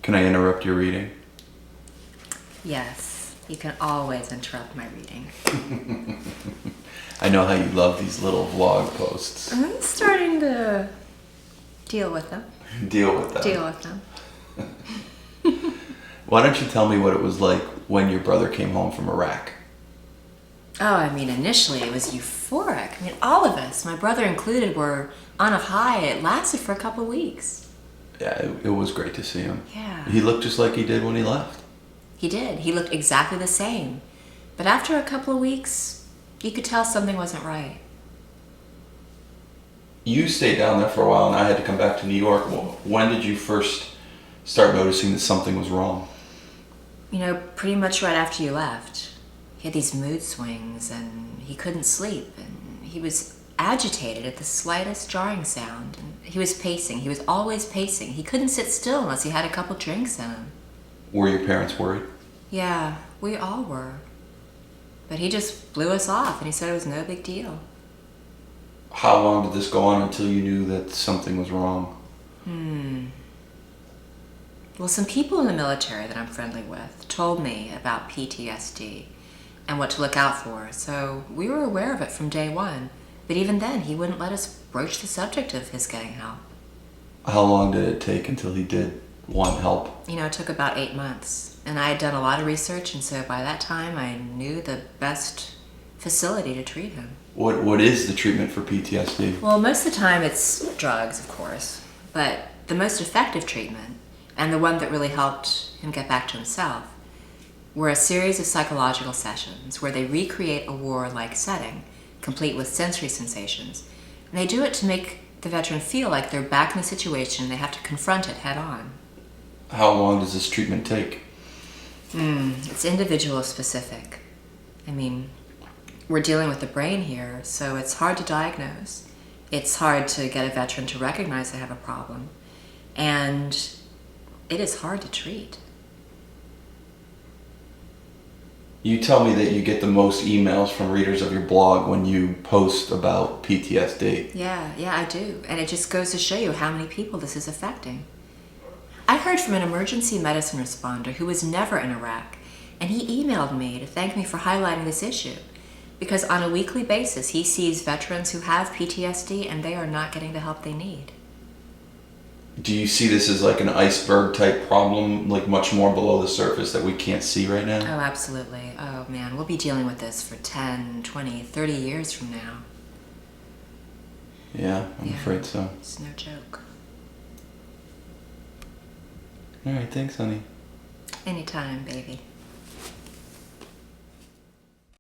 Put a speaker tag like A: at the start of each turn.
A: Can I interrupt your reading?
B: Yes, you can always interrupt my reading.
A: I know how you love these little vlog posts.
B: I'm starting to deal with them.
A: Deal with them.
B: Deal with them.
A: Why don't you tell me what it was like when your brother came home from Iraq?
B: Oh, I mean, initially it was euphoric. I mean, all of us, my brother included, were on a high. It lasted for a couple of weeks.
A: Yeah, it was great to see him.
B: Yeah.
A: He looked just like he did when he left.
B: He did. He looked exactly the same. But after a couple of weeks, you could tell something wasn't right.
A: You stayed down there for a while and I had to come back to New York. When did you first start noticing that something was wrong?
B: You know, pretty much right after you left. He had these mood swings and he couldn't sleep and he was agitated at the slightest jarring sound. And he was pacing. He was always pacing. He couldn't sit still unless he had a couple drinks in him.
A: Were your parents worried?
B: Yeah, we all were. But he just blew us off and he said it was no big deal.
A: How long did this go on until you knew that something was wrong?
B: Well, some people in the military that I'm friendly with told me about PTSD and what to look out for, so we were aware of it from day one. But even then, he wouldn't let us broach the subject of his getting help.
A: How long did it take until he did want help?
B: You know, it took about 8 months, and I had done a lot of research, and so by that time I knew the best facility to treat him.
A: What is the treatment for PTSD?
B: Well, most of the time it's drugs, of course, but the most effective treatment, and the one that really helped him get back to himself, were a series of psychological sessions where they recreate a war-like setting, complete with sensory sensations. And they do it to make the veteran feel like they're back in the situation and they have to confront it head on.
A: How long does this treatment take?
B: It's individual specific. I mean, we're dealing with the brain here, so it's hard to diagnose. It's hard to get a veteran to recognize they have a problem. And it is hard to treat.
A: You tell me that you get the most emails from readers of your blog when you post about PTSD.
B: Yeah, I do. And it just goes to show you how many people this is affecting. I heard from an emergency medicine responder who was never in Iraq, and he emailed me to thank me for highlighting this issue, because on a weekly basis he sees veterans who have PTSD and they are not getting the help they need.
A: Do you see this as like an iceberg type problem, like much more below the surface that we can't see right now?
B: Oh, absolutely. Oh man, we'll be dealing with this for 10, 20, 30 years from now.
A: Yeah, I'm afraid so.
B: It's no joke.
A: All right, thanks, honey.
B: Anytime, baby.